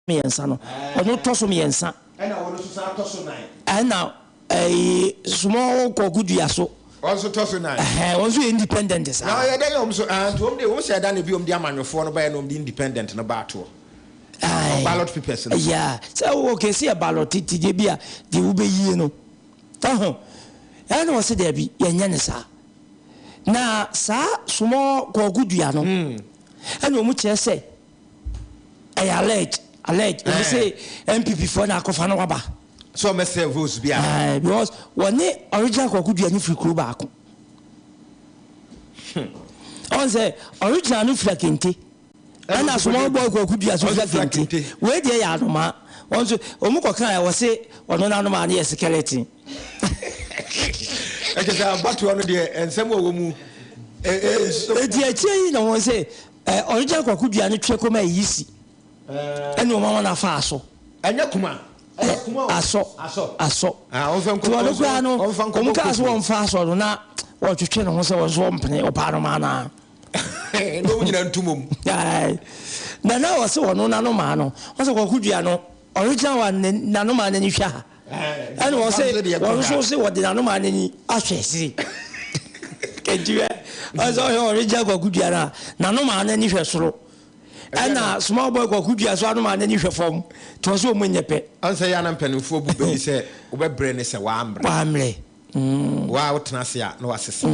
Miensano, ono toso miensa. Ena ono so sa toso nine. Ena small koguduaso. Also toso nine. Also independent sa. Na ya dey so to dey say da na bi di amanwefo no ba ya no di independent na bato. Ballot papers. Yeah. So okay, see a ballot tije bia di ube yie no. Taho. Ena wo se dey bi yenya ne sa. Na sa small kogudua no. Ena omu che say alleged they say MPP for na akofano waba so me say votes bia because one original kokudua ni free club ako on say original no free kente and small boy kokudua so free kente we dey ya adoma on so omukokan ya wose ono na no ma na skeleton e je ka batu ono de ensem wo mu e di echi na won say original kokudua ni twe koma yisi and no man na fa aso anya kuma aso on fan ko on fan ko ka so on fa aso na o twetwe no so wo so mpene o pa no ma na no nyina ntumom na wo se wono na no ma no wo se ko kudua no original one na no ma na ni hwa and wo se wo de na no ma na ni ahwe siri kenjiwe aso original ko kudua na no ma na ni hwe soro ana small boy ko kudua so anu ma na ni hwe fom to so mo nyepe ansa ya na mpanimfo bu be se obebre ne se wa amre wa wotena se ya na wasese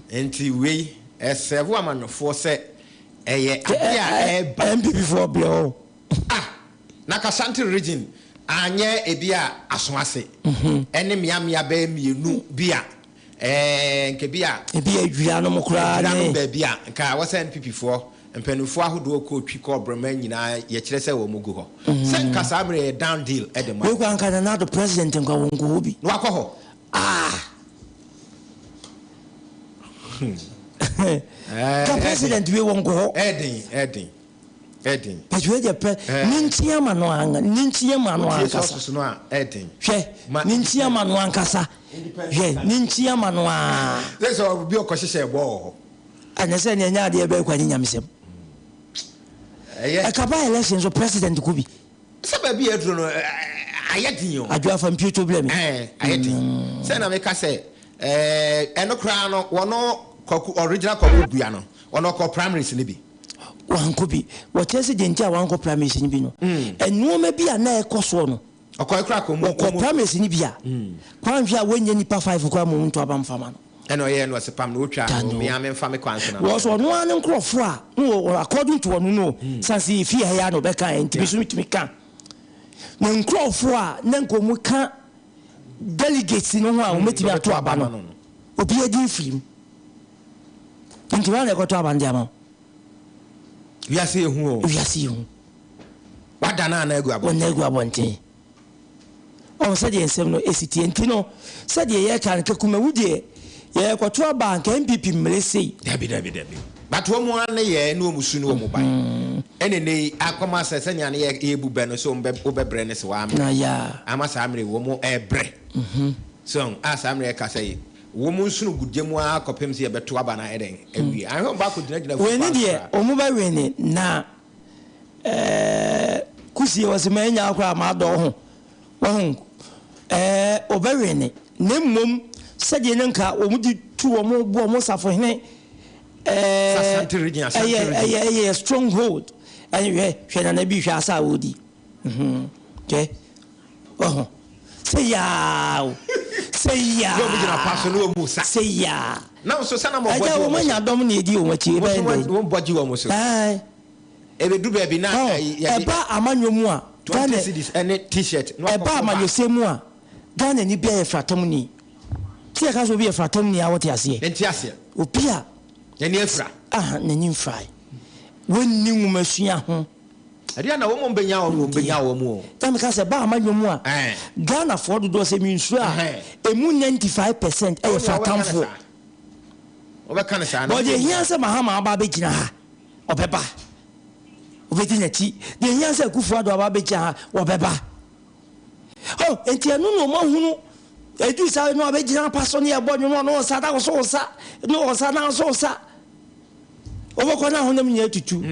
enti we esevu amanofo se eye adia MPP for blow na Kasanti region anye ebia asoase ene miamia ba mienu bia nke bia ebia adua no mokra ne ba bia nka wasa NPP for mpanimfo ahodo ko twi ko brama nyina ye kire se wo mugu ho se nka samre down deal edema we kwa nka na do president nka wongo hobi no akọ the president we wongo ho edin but we the nintiama no anga nintiama no anga so no a edin hwe nintiama no ankasa hwe nintiama no a let's all be okohye bo anese ne nya de be kwa nyamsem akaba election so president kubi sababi edro no ayedin yo adwa fa mputo blame ayedin say na make say enokra no wono original kokudua no wono ko primaries ni bi wankobi wotese dentia wanko primaries ni bi no enu ma bi ana ekoso no okokra ko mu ko primaries ni bi a kwanhwe a wonye nipa 5 kwa mu nto abamfama no eno ye no sepam no otwa me amemfa me kwanso na wo so no an nkrofo a no according to one no sanse fi ya no be kan entibi so mitimi kan na nkrofo a na nkomu kan delegates no ho a wo metimi ato aba no obi edi film ntiwa na ko to aba ndiama wiase ehu wiase ehu wada na egu abo na egu abo ntin on said the same no ACT and Tino said the year can Kumawu de ye kwato bank MPP mlesi Debbie but one more year no musuno mobile any akoma sesanya ye bu beno so obe brenes wa na ya amasa amre wo mo ebre so as amre ka say wo mo sunu gudemu akopem se beto aba na eden awi I hope back to the we need ye omuba we ni na kusi was menya akwa ma do ho wo obawe ni nemmom sede nka omudi tu omo bu omo safo hene stronghold and you hear na bi hwa asa wodi okay say ya say ya now so sana mo boji o manya dom na edi o machi be wo boji wo mo so ebe du be bi na eba amanyomu a 20 cedis any t-shirt no eba amanyosemu a Ghana ni bia e fratam ni tie ka so bia fratam ni a wote ase enti ase opia yani efra nani mfrai wonni nwumasua ho ade na wo mo benya wo mo tam ka se ba amanwomu a Ghana for do se mi nsu a emu 95% e fratamfo obeka ne sa na bo je hia se mahama aba be gina ha obeba obedi nati de hia se kufu ado aba be gina ha obeba enti anu no mo hunu edu sa no aba gina paso ne ebo no sa ta so sa no sa na so sa oboko na honam nya tutu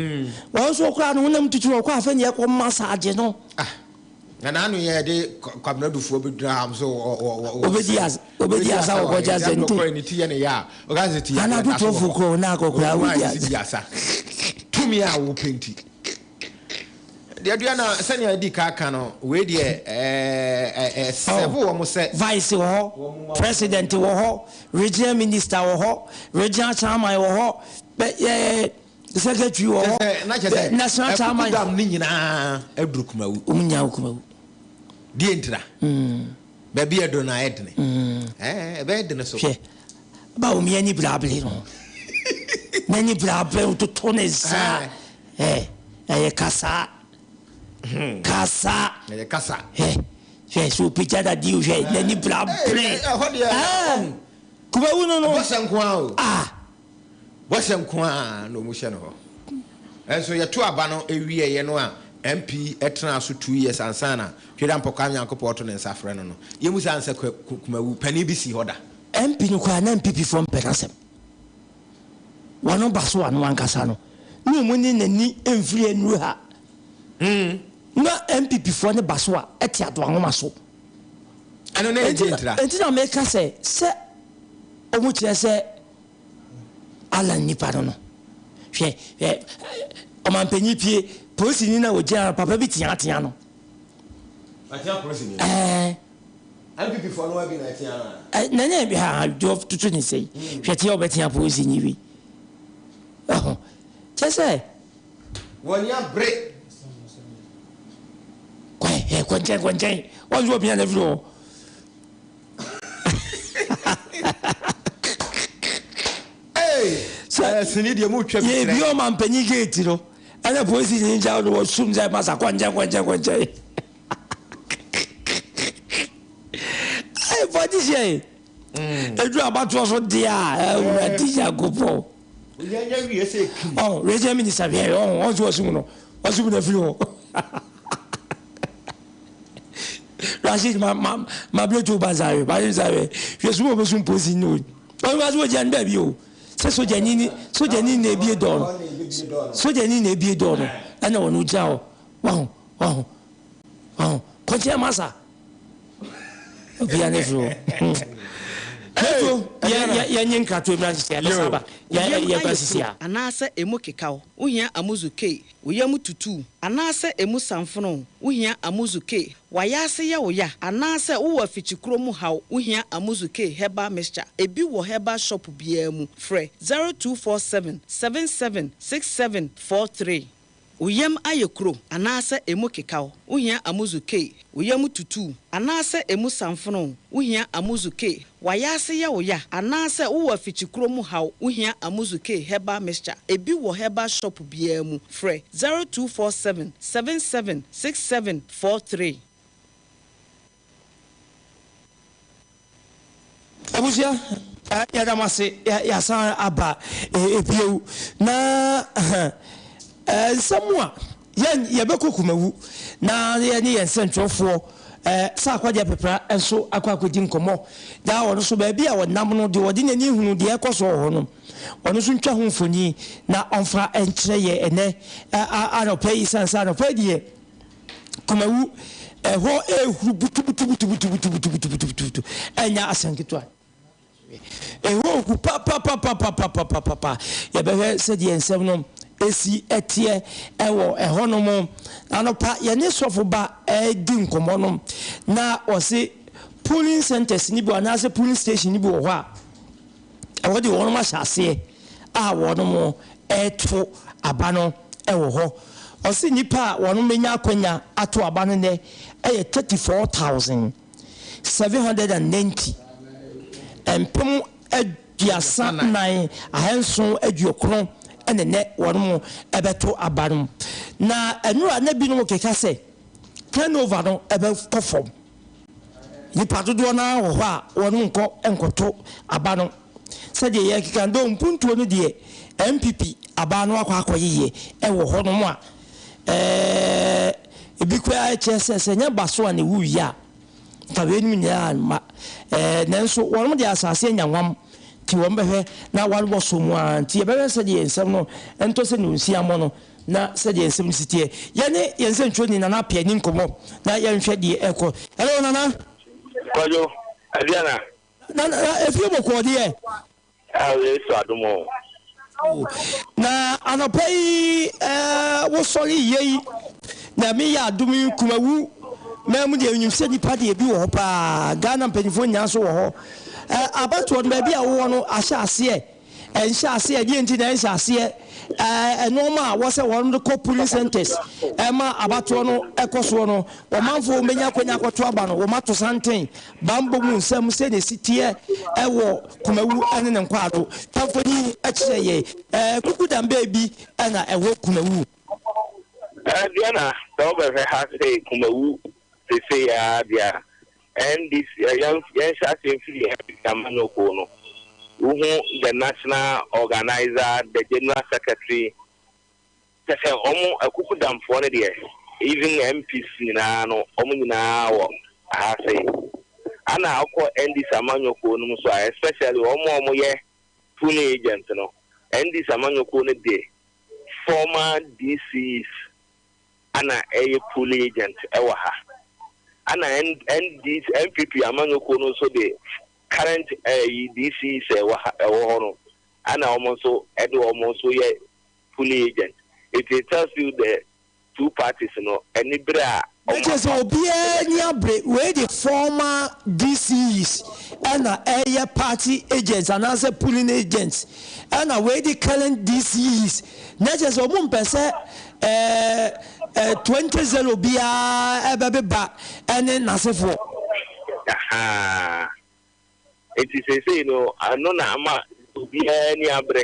wo so kra no honam tutu wo kwa afa ne ko massage no na anu ye de kwabna dufu obedura am so obedi asa wo koja zenti ko ni tiye ne ya o ga zeti ya na du tofu ko na ko kra wo asa tumi a wo penti de aduana sanya di ka no we de sevo wo mo se vice wo president wo regional minister wo regional chairman wo secretary wo national chairman dam ni nyina aduru Kumawu umunya Kumawu di entra ba bia do na edne be edne so ba o mi ani blable no nani blable to tonesa kasa so picture that you say nani blable Kumawu no Wasem kwa no mu hye no enso ye to aba no ewie ye no a MP etena so 2 years ansana tweda mpokwa nyankopɔ to ne nsafre no ye mu sansa Kumawu pani bi si hoda MP no kwa na MPP from Perasem wano baso wano ankasa no ni mu ni nani emfiri enu ha na MPP for ne baso a eti ado anoma so ano na entra entina make say omu kire say ala nipa no hwe omampanyi pie polisi ni na ogia papa bi tia no atia polisi ni MPP for no abi na tia na na bi ha do tutu ni sei hwe tia obetia polisi ni wi chese wonya break kwenje wazo bi na vlo sini dia mu twa bi ye bi o man panyi gate no ana polisi ni ja no sum za masa kwanje ai polisi edu abato so dia ura dia gopo nya wi ese regional minister bi on so sum no wasum na filo Rashid ma bleto bazare ba zawe je sum o sum polisi no on va so jan ba bi o soja ni na ebie do no ana wonu ja o wow konche masa obi ane fro ya nyenka to mi anse ya saba ya basisia anase emu kekaw uhia amuzuke uyam tutu anase emu samfono uhia amuzuke wayase ya oya anase wo afichikro mu haw uhia amuzuke heba mixture ebi wo heba shop bia mu frɛ 0247 776743 uyam ayekro anase emu kekaw uhia amuzuke uyam tutu anase emu samfono uhia amuzuke wayase ya oya anase wo afichikro mu haw uhia amuzuke heba mixture ebi wo heba shop bia mu frɛ 0247 776743 abusia ya damase ya san aba ebio na samua ye be Kumawu na ye ne yen sentrofo sa akwaje pepra enso akwakodi nkomo da wono so ba bia wonam no de wodi nani hunu de ekoso ho no wono so ntwa ho mfoni na onfra enkyere ye ene anopai sansa anopai de Kumawu ho ehuru butu enya asankitwa ho ku pa ya be se de ensem no esi etie ewo ehonom anopa ye ne sofo ba di nkomo no na ose polling centers ni bo na se polling station ni bo ho a ewo de wono ma hyase a wono eto aba no ewo ho ose nipa wono menya akwanya ato aba no ne 34,790 empem aduasa nan ahenso aduokron ene ne wono ebeto abarum na enura na bi no keka se turnover no ebe perform ni padodo na wo ho a wono enkoto abano se de ye keka ndo mpuntuo no de MPP abano akoye ewo ho no mo a ebi kwa HSS nya baso a ne wu ya ka we ni nya ma nanso wono de asase nyanwam ti won behwe na walwo so mu anti ye behwe se de ensem no ento se no nsia mo no na se de ensem sitie ye ne yense ntwoni na na pia ni nkomo na ye nhwe de eko hello nana kwajo adiana na efie mo ko de we so adumo na anopai wo sori yei na me ya adumi Kumawu na mu de enyumse nipa de bi wo pa Ghana mpanifo nya so wo ho abato no ba bi a wo no ahyase enhyase de enti na enhyase enoma wo se wo no ko police centers ma abato no ekoso no wo manfo menya kwanya kwato aba no wo mato santen bambo mu nsam se ne sitie ewo Kumawu ane ne nkwado tamfoni akire ye kukudambe bi na ewo Kumawu Diana so be ha say Kumawu say ya dia NDC young shasting free Amanyoko no the national organizer the general secretary say omo akukudam for there even MPC na no omo nyina wo ha say ana akọ NDC Amanyoko no so especially omo ye full agent no NDC Amanyoko no dey former DCs ana a full agent ewa ha ana NDC MPP Amanyoko no so the current DCs ewa no ana almost ye full agent. It tells you the two parties no any bra because obia niabre where the former DCs and a party agents and as a pulling agents and where the current DCs not just a 20 bia ebeba and then nasefo it is say no anona ama obia niabre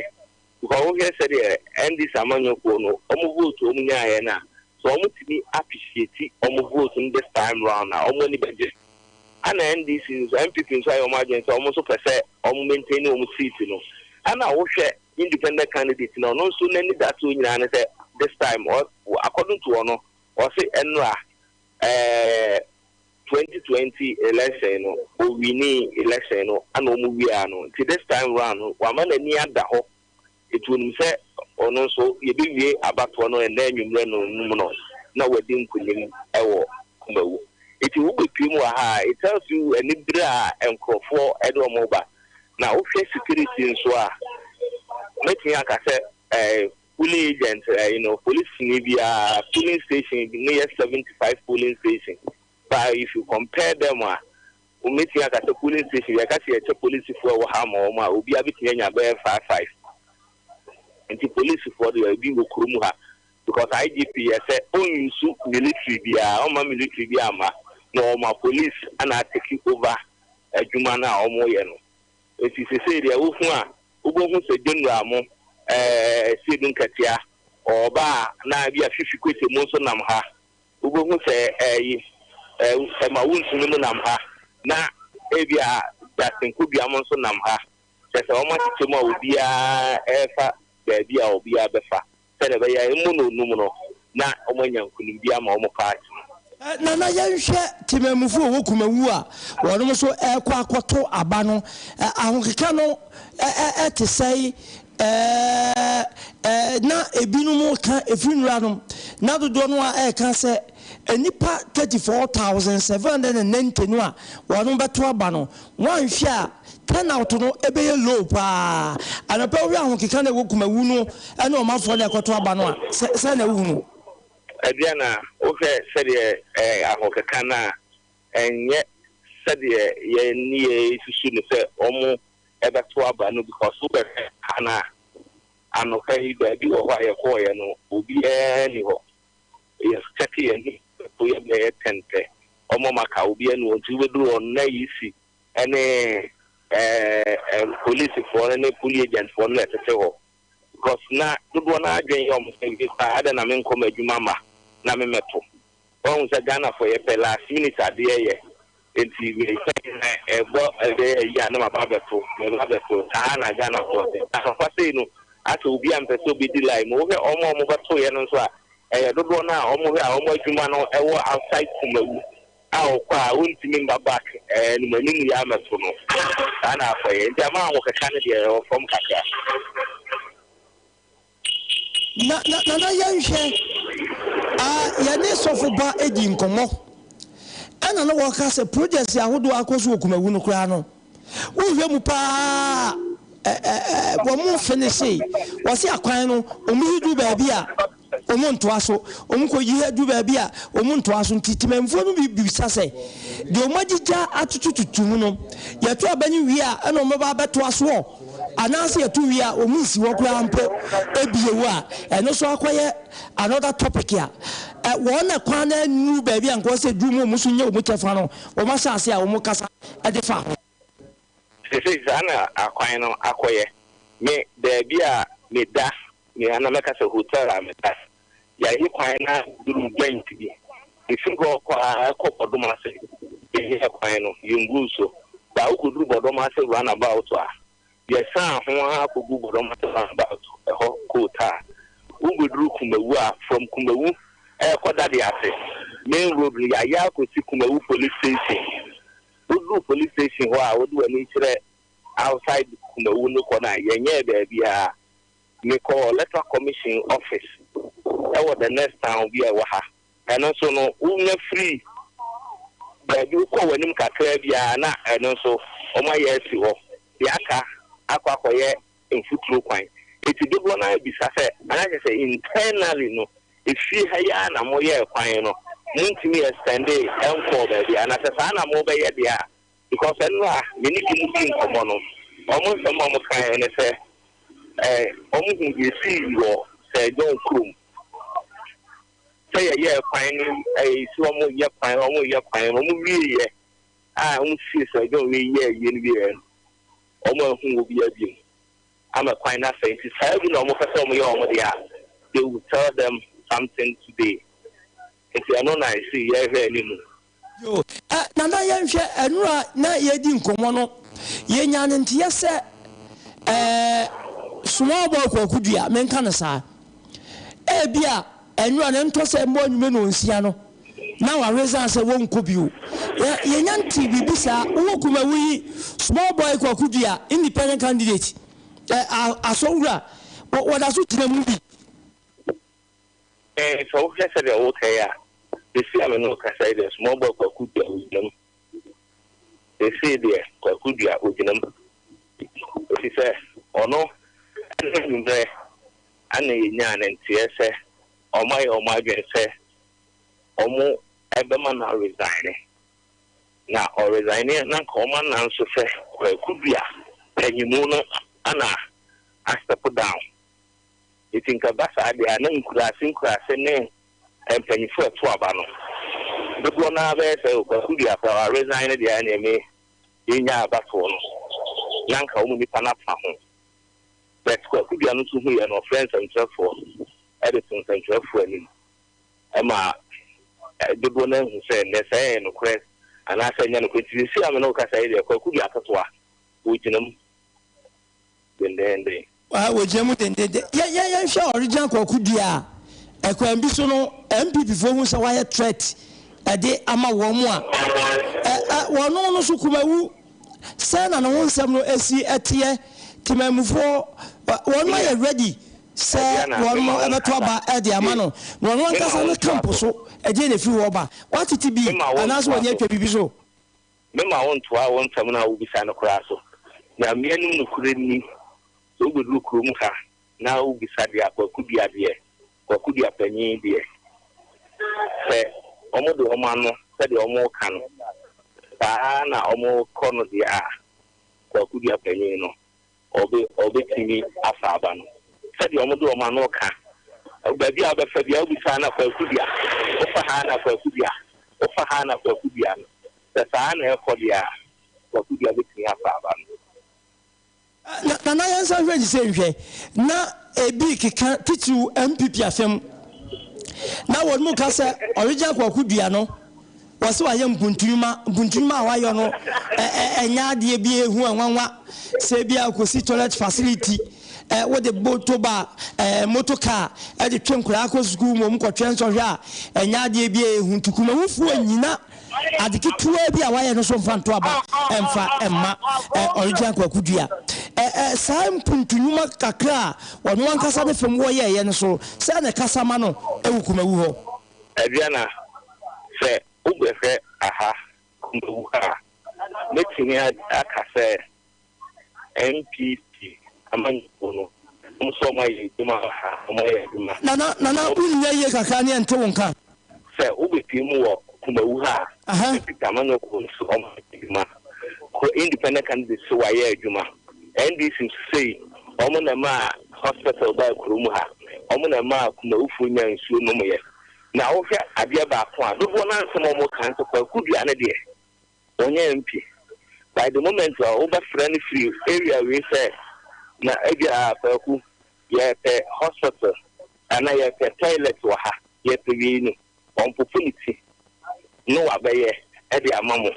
because we said NDC Amanyoko no omo vote omo nyaye na so omo timi appreciate omo vote this time round na omo ni beje ana NDC MPP so omo agent omo so pese omo maintain omo seat no ana wo hwe independent candidate no no so nani that so nyina ne say this time according to ono or say enra 2020 election no o winning election no ana omo wia no till this time round wa ma nani ada ho it will say ono so ye be wie abato no and then nwumre no na wadi nkunim ewo Kumawu it will be pimu ha it tells you any bra enkrofo edo moba na wo hwe security nso a making aka say police agent police nibia polling station near 75 polling station but if you compare them we making aka say polling station ya ka say police for wo ha ma obi abitinya nya be 55 and the police for the bingo kurumuha because IGP say on use military bia on military bia ma no ma police and take over adwuma na omo ye no if you say there wo hu a ubohu se general mo sedun katia oba na bia fifi kwete mo so nam ha ubohu se ma wunsu no nam ha na ebia Justin Kubiamon so Namha. Says almost to more Bia Efa, the idea of Bia Befa. Said a very mono, not when you couldn't be a more party. Nana Yansha Timamufu Kumawu, one also air quato abano, Ahokano to say, na ebinumo ka efinranum na dodo no a ka se enipa 34,790 no a wonu beto aba no wan hwe a turn out no ebeye low pa anapa wi ahokeka na Kumawu no ene o mafo na ekoto aba no a se na wu no Adriana o hwe se de ahokeka na enye se de ye ni susu no se omo ebeto aba no because super ana ano kai baby o wa ye ko ye no obi ni ho yes cheki ni to ye me tente omo maka obi ni o ti wedu on na yisi ene police for any police agent for na tete ho because na do na adwen ye omo say pa ada na me nkom adwuma ma na me meto on se Ghana for ye pe last minute ade ye enti we say ebo ebe ya na ma ba beto ta na Ghana for say no asa obi ampeso bi di line mo he omo bato ye no so a dodo na omo he a omo adwuma no ewo outside Kumawu a okwa wontimi mba back ni mani ya meto no ana afa ye nti ama wo kaka ne de from kaka na yanhwe ya ne sofo ba edi nkomo ana no wo ka se project ahodo akoso Kumawu no kura no wo hwe mu pa womu finisi wasi akwan no omuhidu baabi a omuntu aso omuko yihedu baabi a omuntu aso ntitimemfo no bibisa se de omagija atutututu no yeto abani wi a na omaba beto aso anase yeto wi a omunsi wo kura mpo ebiewu a eno so akoye another topic a wona kwan na nu baabi a nko se dumu musu nye omutefa no o ma sase a omukasa ede fa Sisi zana akwan no akoye me there be a me da me ana meka se hotel a me da ya hi kwan na duru joint bi ifi go kwa ko podoma se hi kwan no yunguso ba ukuduru bodoma se run about a ye san ho akogu bodoma se run about ho kota uguduru Kumawu a from Kumawu koda de ase main road ya ko si Kumawu police station police station where I would do any outside Kumawu no corner, yenye baby me call letter commission office. That was the next town be a waha. And also no free. But you call when him kakrebia na and also my yes you yaka aqua in foot quine. If you do one I be say and I can say internally no if she hayana moye quine Muntimi extended for baby, and as a son, I'm over here because I know you need to move in common. Almost a moment, and I say, almost you see you say, don't come. Say a year, finding a small year, fine, almost year, fine, almost really. I won't see so I don't really hear you. Almost who will be a being. I'm a quite enough face. It's having almost a summer already. They will tell them something today. If you are not nice, you are very yo, Nana Yanshwe, and na yedi nkomono, ye nyanti yese, small boy kudia, menkanasa. Bia, and you are entose more menonsiano. Now I reason say won't could you. Ye nyanti bibisa, Kumawu, small boy kudia, independent candidate. Asongra, what does it movie? So let's say the old hair. They say I'm no say the small boy could be with them. They say there could be with them. She said, or no, and there, and yan and say, or my girl say, or more, Eberman are resigning. Now, or resigning, not common answer say, well, could be a you know, Anna, I step down. You think about the name class name and penny for 12 annum. The one I could be after resign the enemy in your battle. Yanka only panapa. But could be a new and friends and so forth. Edison and so forth. Emma, the one who said, let's say, no quest. and I said, "See, I'm no cassa, could be a toa, which in them." Well, Jemu, yeah, sure, original Kokudia. A Quambisono, MPP for who's a wire threat. A day, I'm a woman. One no Kumawu, San and one some no SC at here, Timamu 1 way ready. Say one more ever to about Eddie Amano. One doesn't campus, a day if you over. What it be? And that's what you can be so. Remember, I want someone who will be signed across. Now, me and you so good look room car. Now, beside the apple could be a dear, or could be a penny dear. Say, almost the woman said the almost can. Diana almost corner the air, or could be a penny, no, or be TV after Aban. Said the almost woman no can. Baby, I'll be signed up for Kudia, offer Hannah for Kudia, offer Hannah for Kudia. The Sana for the air, or could be a bit after Aban. Na yansa hwe say hwe na ebi keka titu MPP afem na won mu ka se original kwakudua no wose wa yem buntunuma awayo no enya ade bi ehu anwanwa se bi akosi toilet facility with the botoba motor car e de twenkura akọ school mom ko twen so hwe a enya ade bi ehu tukuma wufu anyina adiki tuwa bi awaye no so mfanto aba emfa emma original kwakudua sam puntunuma kakra wonu wankasa ne fem wo ye no so se na kasa ma no ewukumawu ho Adriana se ubese aha kumawu ha metini aka se NPP amanko no so mai duma ha mai duma na unya ye kakra ne ente wonka se ubeti mu wo kumawu ha amanko ko so duma ko independent candidate so waye adwuma NDC say omuna ma hospital ba kurumu ha omuna ma kumawu nya nsuo no moye na wo hwe ade ba ko a do na nsem mo kan to kwa kudua na de onye MP by the moment over friend free area we say na eja afaku ye pe hospital ana ye pe toilet wa ha ye pe wi no opportunity no abaye e de amamo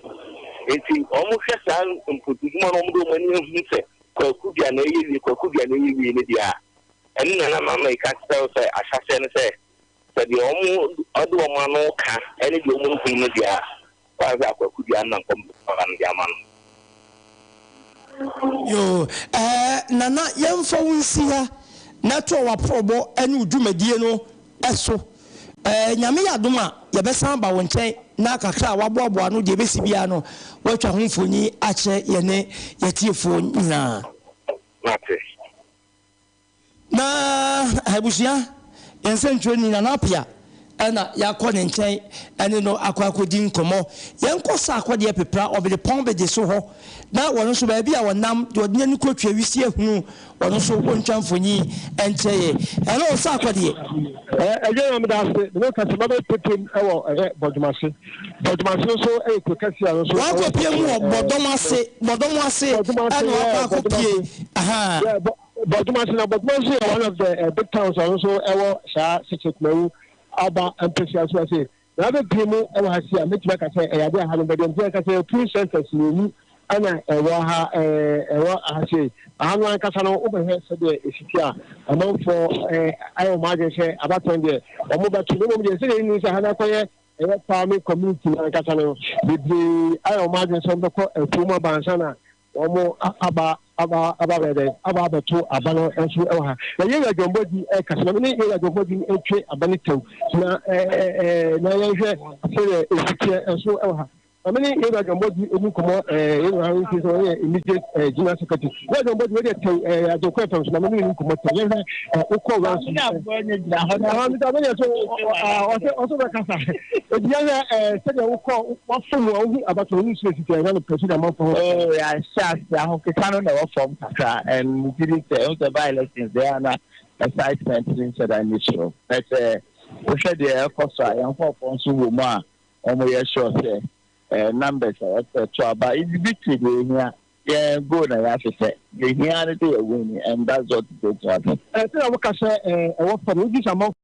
enti omo hwe sa mpotuduma no mo do mani hu se kwakudua na eyi kwakudua na eyi wi ne dia eni na mama e ka say ahase ne say the odu omano ka eni de omo hu ne dia kwa za kwakudua na nkom ban dia man yo nana yemfa wonsi ha na to wa probo eni udumadie no eso nyame yadoma yebesan ba won chen na kakra waboabo no de besi bia no watwa ho mfoni ache yene yetiefo nyina na abusia yensencho ni na apia na yakọ ne nchen ene no akwakodi nkomo yenko sa akode epepra obede pon be de so ho na wono so ba bia wonam de odnya ni kotwa wisi ehunu wono so wontwa mfonyi encheye ene o sa akode AGYENIM da se no ka se ba petem ewo bodumase so kokasi aro so wa ko pie mu bodomase ene wa ko pie aha bodumase one of the big towns also ewo sha Kumawu aba MPASUASO say na be primu ewo ha sia metima ka say eyade ha no be dem ka say 2 centers ni ana ewo ha say anu an kasa no obehwe se de esiti a amanfo ayo maje say abaton de omo ba tu no mo de say ni say hana koye ewo farming community an kasa no bi ayo maje so be ko efuma bansana omo aba beto abano enso ewo ha na ye gajombodi kasana ni ye gajombodi etwe abani tew na yehwe afere esike enso ewo ha amini ye gajombodi enu komo ye ha nti so ye immediate general secretary ye gajombodi we de tew adokwa fam na amini enu komo tew yehwe ukọ ranso na mi ta bani so oso ba kasa ejiya se de ukọ wafumu ohu abato ni so esike na president amafo ya sha ya kano na from Kakra and didn't say the by-elections there and excitement inside that issue. But we said the cost I am for Consumer or sure numbers but it's big here. Yeah, go na ya say the reality of winning and that's what it's happening. I say I work for this amount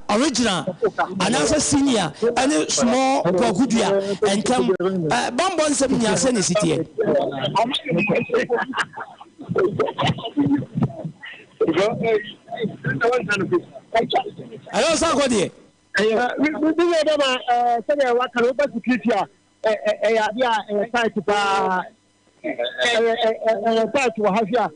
original anasa senior any small kwakudua entem bambo nsem nya se ne sitie hello sakodi we dey ma say wa kan oba security ya dia site pa site wa hafia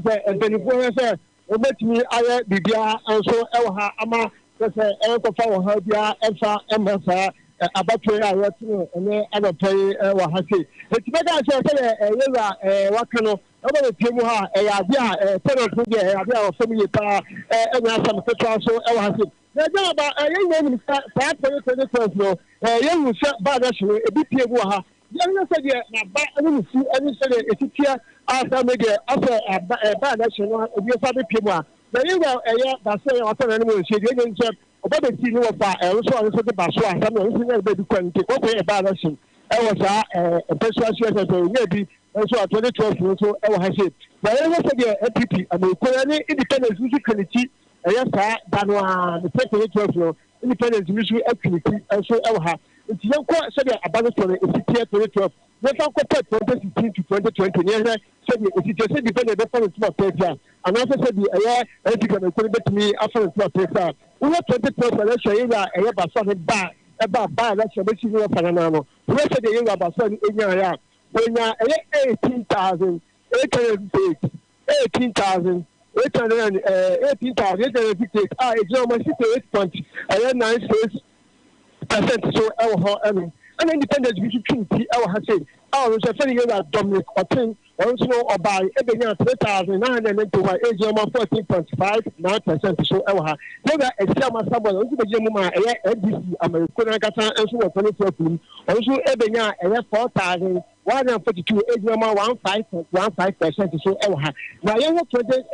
say entenifo say obetimi aye bibia enso ewo ha ama say enkofa wo ha bia enfa emasa abatwe a yetino ene abapai wa hase etibega say yewa wakano oba le tiemu ha ya bia tenant bia ya bia wo family pa enya asam ketua so ewo hase na ja ba yenye sa 2012 no yenyu sa ba da shiro ebi tiemu ha yenye say na ba enu si enu say etitia asa mege asa ba da shiro ebi fa be tiemu ha na yewa ba say o tana no se yenye nse oba be ti ni wo fa so de ba so asa no nse na be di kwante ko ko ba da shiro ewo sa MPASUASO so maybe so 2012 so ewo ha say na yenye say NPP amekora ni independence usu kaniti sa danwa the 2012 independence mission activity so ewo ha nti yanko say the abandon etitia 2012 never compare 2016 to 2020 near say the etitia dependent different to paper and also say the ethical economy between after to paper we 2012 election area ba so ba election be see no panana no we say the area ba so enya ya enya 18,000 18,858 it's almost 68.96% so our and independence we should keep our say our so Dominic Otin also or by 3,991 age 14.59% so our there a summer someone also the Jemuma NDC American Kata and so 2012 also ebenya 4,142 age 15.15% so our now you have 20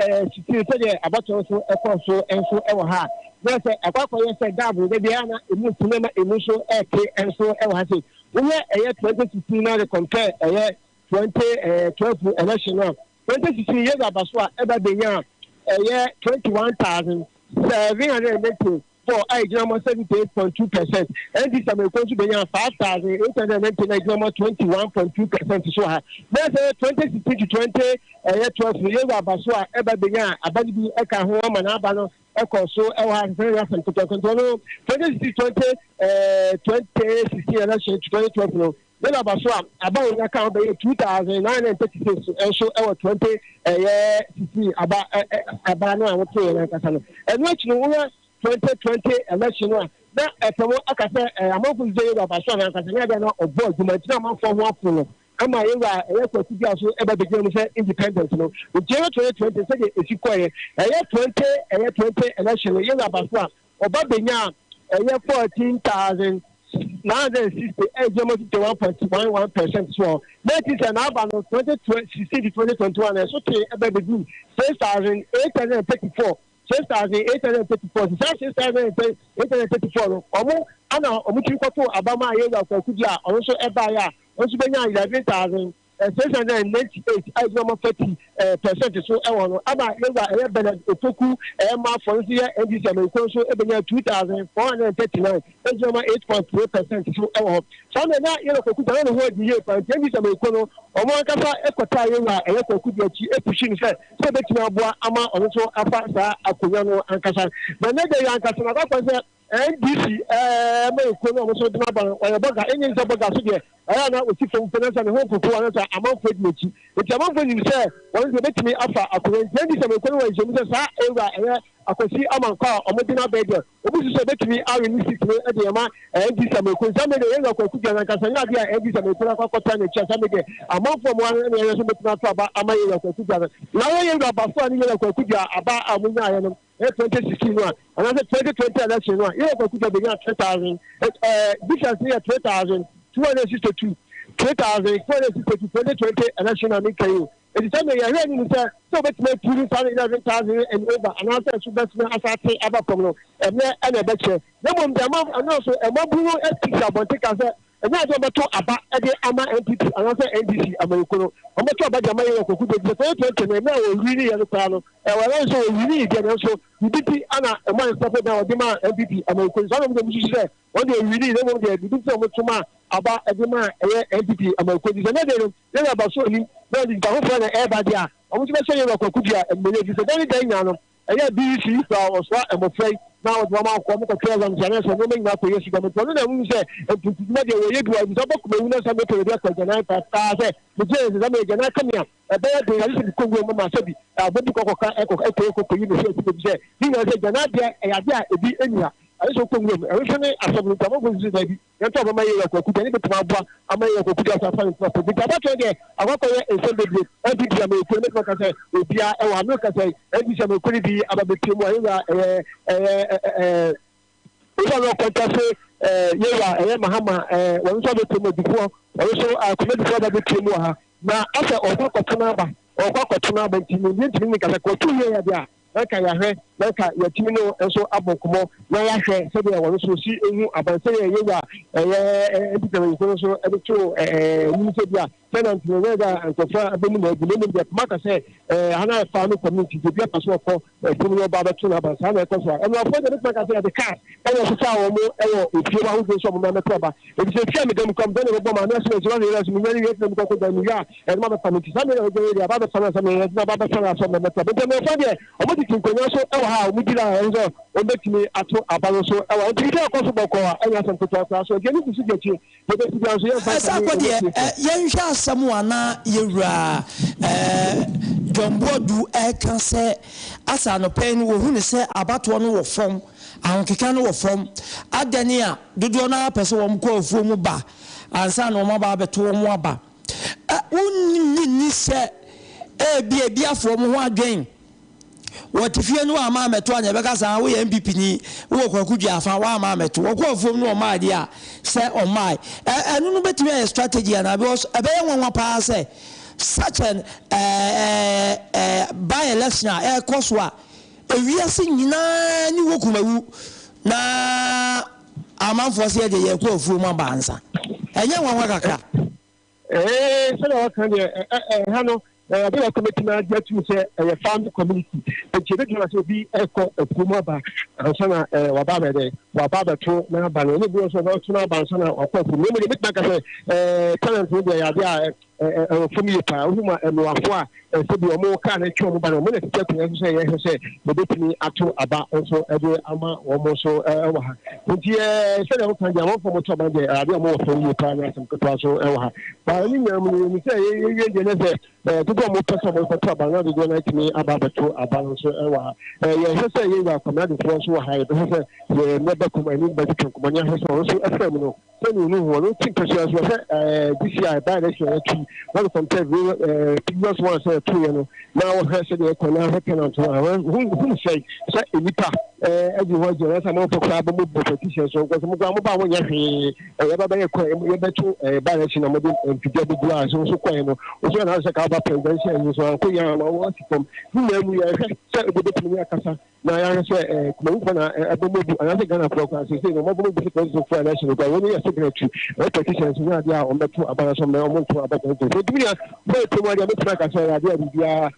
about also so and so our yes akwakọ say double the biana emu cinema emu so and so say we 2016 now compare 2012 election now 2016 years abaswa eba benya 21,780 for almost 78.2%. And this I'm going to be 5,899 21.2% so high. That's 2016 to 2012 years abaswa eba benya abadi eka ho manabano eko so ewa very often to control 2016 election to 2012 no then abaswa about account be 2,936 and so ewa 20 aba no awon to na kasa no and which no 2020 election no na efemo akase amofo je abaswa na kasa na na obo aduma tina amafo ho afuno ama yewa kwati bia so eba be gemu say independent no o jero 2020 say esi koye 20 election yewa abaswa oba benya 14,960 almost 51.11% so that is an about 2016 to 2021 so eba be do 6,834 6,834 6,834 omo ana omuchi kwato abama yewa kwati bia onso eba ya onso benya 11,698 almost 30% so ewo aba yewa bele otoku ma fonsi ya NDC American so ebenya 2,439 almost 8.3% so ewo so na yewa kwaku na ho di ye pa NDC American omo kasa ekota yewa kwaku di achi epushin se betina aboa ama onso afa sa akonya no ankasa na ne de ankasa na kwa se NDC American omo so dina ba o boga enyi nza boga so de aya na oti fom finance na ho kokoa na sa amanfo di echi eti amanfo ni se won se betimi afa akonya NDC American wa jemu se sa ewa akosi amanka omodina bede obusu se betimi awe ni sikwe e de ma NDC American sa me de yewa kwaku di ankasa nya dia NDC American akọta na echi sa me de amanfo mo an na yeso betima afa ba ama yewa kwaku di na wo yewa baso ani yewa kwaku di aba amunya aye no 2016 no and 2020 election no yewa kwaku di be 3,000 difference here 3,262 3,462 2020 election na make you it is time you hear me say so bet me 2,11,000 and over and after so bet me asate aba from no and na betche no mom the mom and also e maburu ethics abonte ka say na ade obeto aba ade ama NPP anase NDC amayikono obeto aba jama ye ko kudo je to na o wini ye no kwa no wala so o wini je na so bibi ana e man stop na o de ma NPP amayikono so no mo de se o de wini na mo de bibi so mo tuma aba ade ma NPP amayikono je na de no na ba so ni na di ba ho fo na e ba dia o mo ti be se ye ko kudo a mo le se de ni nya no eya BC so o so e mo frei now the mama come to tell them Janet so no make na police government no na we say NPP na dey we do am so boku me na say me to dey ko Janet pasta say the jail is am Janet come here e be dey ali se Congo mama say bi abobi ko ka e ko yi no say ni na say Janet dey e ya dey e bi enia so Congo e we say asabru ta mo go say dey ya to mama ye ko ku ni be tuma bua ama ye ko ku da sa fa ni so bi ta ba to dey akoko ye e so dey NPP am ko me ka say obia e wa me ka say NPP am ko ni bi ababe mu ayi Ufa no kontase yewa mahama won so be temo before also comedy for be temo ha na asa okokotuna ba ntimi ka ko tu ye ya dia aka ya hwe aka ya timi no enso abokomo na ya hwe se be won so si ehu abanse yewa epiteme ko so e to ni se bia tenant no weda ankofa abemu na ebu no bia maka se hana fa no community bia paso ko timi no baba to na abanse na ko so e no afọ de maka se the car e no so sa wo mo e wo efie wa hu so mo na meto ba e bi se fia me dem kom den bo ma na se so na se mi nyani yet dem ko da ni ya e ma ba community sa me go area ba ba sana sa me na ba ba sana so me meto be me fa de o mo di kinkonya so e wo ha o mu dira enzo o betimi ato abalo so e wo di ko so boko a enya san to so ge ni ku su ge chi de be ti bi so ye fa sa ko de ye nhwa asam ana yewura Jombodu kan se asa no pen wo hu ne se abato no wo fom ahonkeka no wo fom adani a dodo na pese wo mko afuo mu ba ansa no mo ba beto wo aba unni se bia afo mo ho adwen wotifie no ama meto anya beka sa wo ye MPP ni wo kwakudu afa wa ama meto wo kwa afuo no ma ade a se o mai enu no betimi a strategy na because ebe ye nwa pa se such an by election air koswa ewiase nyina ni wo Kumawu na amanfo se de ye kwa afuo mu abansa enye nwa kakra so na kan de hano abela committee na get to say a farm community e jebe dina so bi eko ekumo ba ansana wa ba be wa ba to na ba no bi so ba to na ba ansana akwa fu me me ka say talent we dey ya dia family pa huma no afo a se bi o mo ka na twa mo ba no mo na tete to say ye say be betimi ato aba so e dey ama wo mo so wa ha nti se na mo kan ja mo fo mo to ba dey abi mo family pa na sam ko so wa ha ba ni nyam ni say ye je na say tudo mo pesa mo ko to ba na do na timi aba beto aba so wa ye say ye wa community for so ha ye say ye never come any be to come nya so FM no so ni no no think to say this year by election one from previous one say two you know now we say the economy cannot who say enipa everyone just am for club mo petition so because mo ba mo nya hwe e ba ba ye ko ye beto by election mo de MPP do a so so kwa no so na say ka ba presidential so ko ya ma wo sikom ni mu ye hwe say de beto ni akasa na ya say Kumawu na abomobu anase Ghana program say no mo bomobu president for election ko woni secretary petition so na dia o meto abana so me o mo to abana so dunia bo to mo dia meto ka say ya dia bia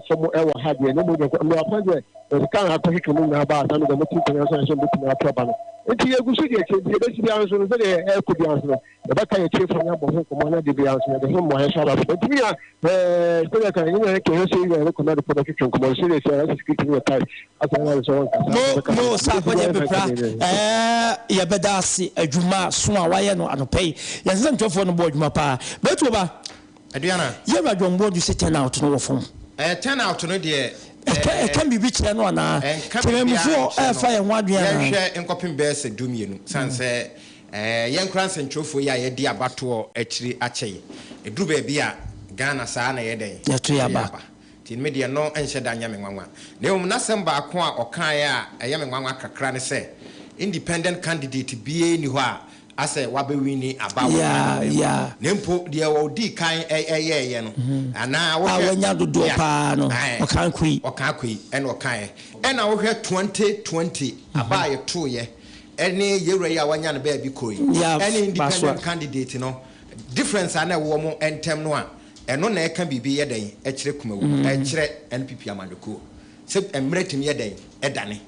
from our had no mo de no appoint kan akọ keke mu na ba asa no de mo tin kan so so meto na to abana enti egusu de ke de be si bia so no say de ko bia so de ba ka ye che from ya bo ho ko mo na de bia so de ho mo he so ba so dunia so ya kan ni na ke so ye ko na de ko keke ko mo so de so security no tai asa na so no sa ko je bepra ya bedasi adwuma so a waye no anopei ya se ntofo no bo adwuma pa betu ba aduana ye ba Jombodu se turn out no wo fom turn out no de can be biche no na tememfo fa ye ho aduana ye hwe nkopim be se dumienu sanse ye nkran se ntwofo ya ye di abato akiri akye eduru ba bia Ghana saa na ye den ya to ya ba tin media no enhye da nya menwanwa na um na sem ba ko a okan ya eye menwanwa kakra ne se independent candidate bie ni ho a ase wabewini abawo ya nempo de wo di kan ye no ana wo awanya dodo pa no okan kwi ena okan ena wo hwe 2020 abaye to ye any year wanya na baby koi any independent candidate no difference ana wo mo entem no a eno na e kan bibi yeden e kire Kumawu e kire NPP amanyoko se emretim yeden e dane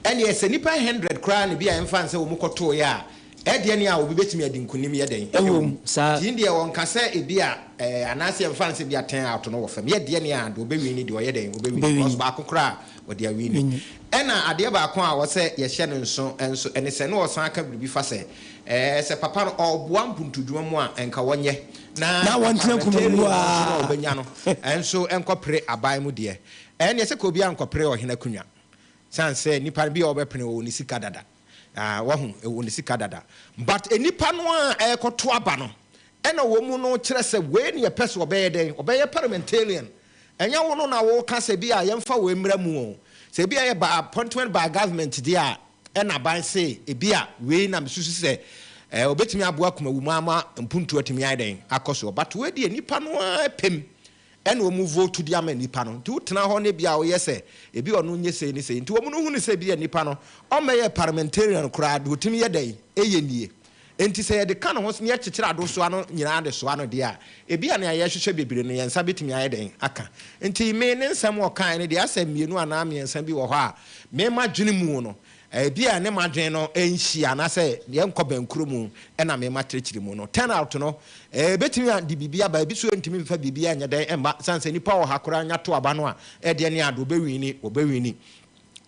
ene e se nipa 100 kra na bia emfa nse wo mokoto ya e de ne a obi betimi adi nkunim yeden ewom sa tinde won kase e bia anase emfa nse bia 10 out no wo fam ye de ne a do be wini de o yeden wo be wini cause ba kokra wo de wini ena ade ba ko a wo se ye hye no nso enso ene se no osan aka bibi fa se se papa no oboa mpuntudwuma mu a enka wonye na wontre Kumawu a obenya no enso enkopre aban mu de ene se ko bia enkopre ohena kunwa sanse nipa bia obepene wo ni sika dada wahu wo ni sika dada but enipa no a ekoto aba no ena wo mu no kire se we ne pese obeyeden obeye parliamentarian enya wo no na wo ka se bia yemfa wo emra mu o se bia ye ba appointment by government dia ena ban se ebia we na msusu se obetimi aboa Kumawu mama mpuntu atimi aiden akoso but we de nipa no apem ena wo mu vote dia ma nipa no nti utena ho ne bia wo yese ebi ono nye se ni se nti wo mu no hunu se bia nipa no o meye parliamentarian kura do timi yedai eye nie enti se de kan ho ne kyekyere ado so ano nyina de so ano de a ebia na ye hwehwe bebire no yensa betimi aiden aka enti me ne nsam wo kan ne de asem mienu ana me yensa bi wo ho a me ma dwene mu no bia ne madwen no enhia na se ye nkobankuro mu na me matrechiri mu no turn out no betimi andi bibia ba bi so ntimi mfa bibia nya den emba sanse nipa wo hakora nya to aba no a de ne ado obewini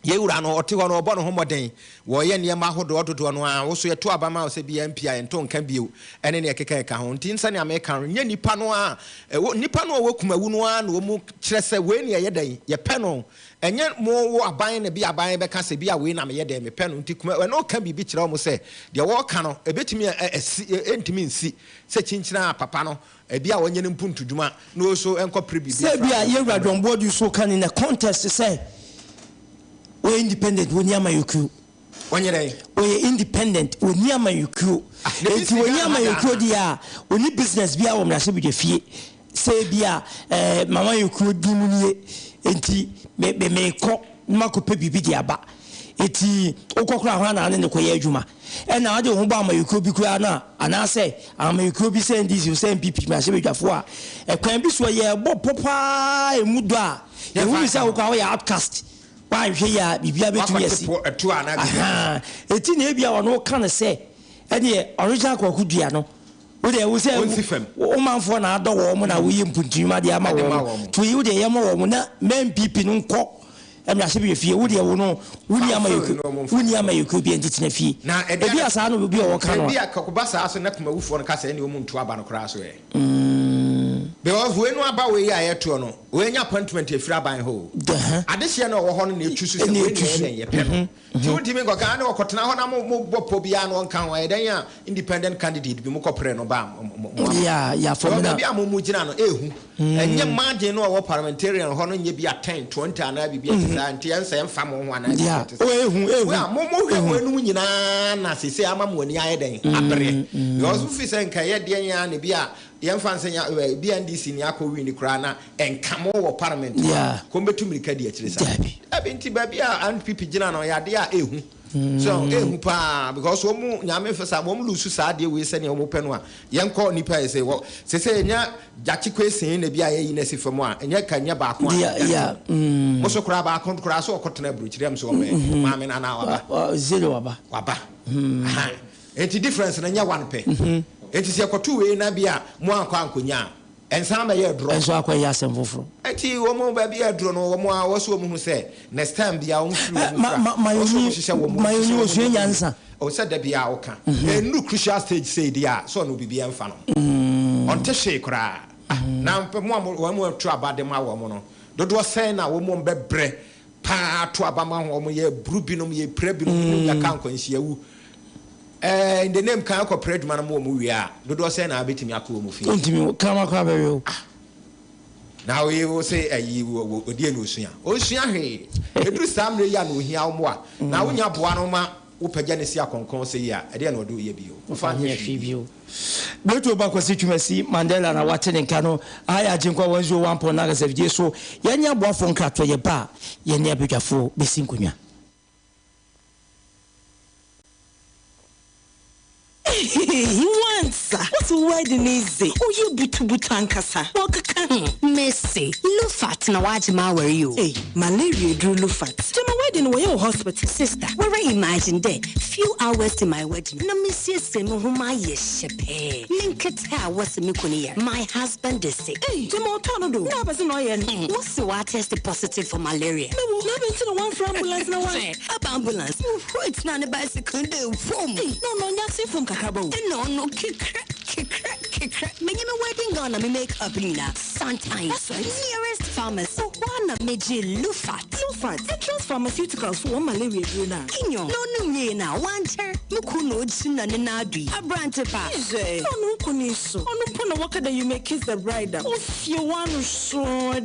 yewura no ote ho no obo no homoden wo ye ne ma hodo ododo no a wo so ye to aba ma wo se bia MPA ento nka bio ene ne keka ka ho nti nsa ne America nya nipa no a nipa no wo Kumawu no a no mu kire se we ne ye den ye pe no enye mo wo aban ne bia aban be ka se bia we na me ye den me pe no nti Kumawu no ka bibi kire mo se de wo ka no ebetimi entimi nsi se chinchina papa no bia wonye ne mpuntu dwuma no so enko pre bibi se bia yewura dombo du so kan in a contest say we independent we niama yuku wanyere we independent we niama yuku enti we niama yuku dia oni business bia wo mrase bi de fie se bia mama yuku dimunie enti me ko mako pe bibi dia ba eti okokora ho na ne ko ye adwuma na ade ho ba ma yuku bi kura na ana se ama yuku bi se NDC se MPP ma se bedwafo a kwan bi so ye bo popa emudo a ye hu se wo kwa ya outcast why here bibia betumi asi eti na ebia wono kan se ene original kwakudua no wo de wo se wo manfo na ado wo mo na wo yim puntuma de ama wo to yi wo de yem wo mo na MPP no nko emi ase bi fie wo de wo no wo ni ama yuku bi entiti na fie ebi asa no bi wo kan no ebi akakoba sa aso na Kumawu fo no ka se ene wo mu nto aba no kra so because we no aba we ya to no we nya appointment e free ban ho adehye na wo ho no na etusu se we ne ye pe no ti won timi go ka na okotena ho na mo bopo bia no kan wa eden ya independent candidate bi mo kopre no ba ya for na bia mo mu gina no ehu enye margin no wo parliamentarian ho no nye bia 10 20 ana bibia tisa nti ense emfa mo ho ana ehu mo hwe enu nyina na sese ama mo ani ayeden abre because we say nka ye de ya na bia yemfanse nya NDC ni akọwi ni kra na enkamo wo parliament ko betu mirika di akire sa abinti ba bia NPP gina no ya de a ehu so ehu pa because wo mu nyame fesa wo mu lusu sa de we se ne wo pe no a yenko nipa ese wo sese nya jachi kwesen na bia ye na sifam a nya kanya ba ko mo so kra ba kra so okotena bruchire so me ma me na waba zero waba enti difference na nya one pe enti se akoto we na bia mo akwa ankonya ensan ba ye dro enso akwa ya semfoforo enti wo mo ba bia dro no wo mo a wo so mo hu se next time bia wo mfiri mayoni wo so nyansa o se da bia wo ka enu crucial stage say dia so no bibia mfa no on te hwe kra na mo wo mo tru abade ma wo mo no dodo sen na wo mo bebre pa to abama wo mo ye brubinom ye prebinom ya kan kwanhia wu in the name kan corporate man mo mu wi a dodo say na betimi akọ mo fi ontimi kama kwa bewe now we will say ayi odi na osua hwe edru samre ya na ohia wo a na wonya boa no ma wo pagya ne si akonkon say ya ede na odo ye bio wo fa hia fi bio beto ba kwasi twumasi Mandela na watene nka no aya aginkwa 101.9 so yanya boafo nkrato ye ba ye ne abedwafo besinkunya wants. What's a wedding is it? Oh, you butankasa. Messi, Lufat na wajima were you? Hey, malaria drew Lufat. To my wedding were your hospital. Sister, where I imagine there, few hours to my wedding. No, Monsieur Semo, whom I shepe. Linketa was a mikunia. My husband is sick. Hey, Timo Tonado. No, but no, what's the water tested positive for malaria? No, never into the one for ambulance. No one. Ambulance. It's not a bicycle. No, that's it from Kakabo. No, kick. Me wedding gonna me make up Nina. Sometimes nearest pharmacy. One of me Lufat. Entrance pharmaceuticals for malaria bruna. Inyo. No na one chair. Mukuno china nenadi. A branch pa. No kuniso. Ono pona waka that you make kiss the bride. If you want to show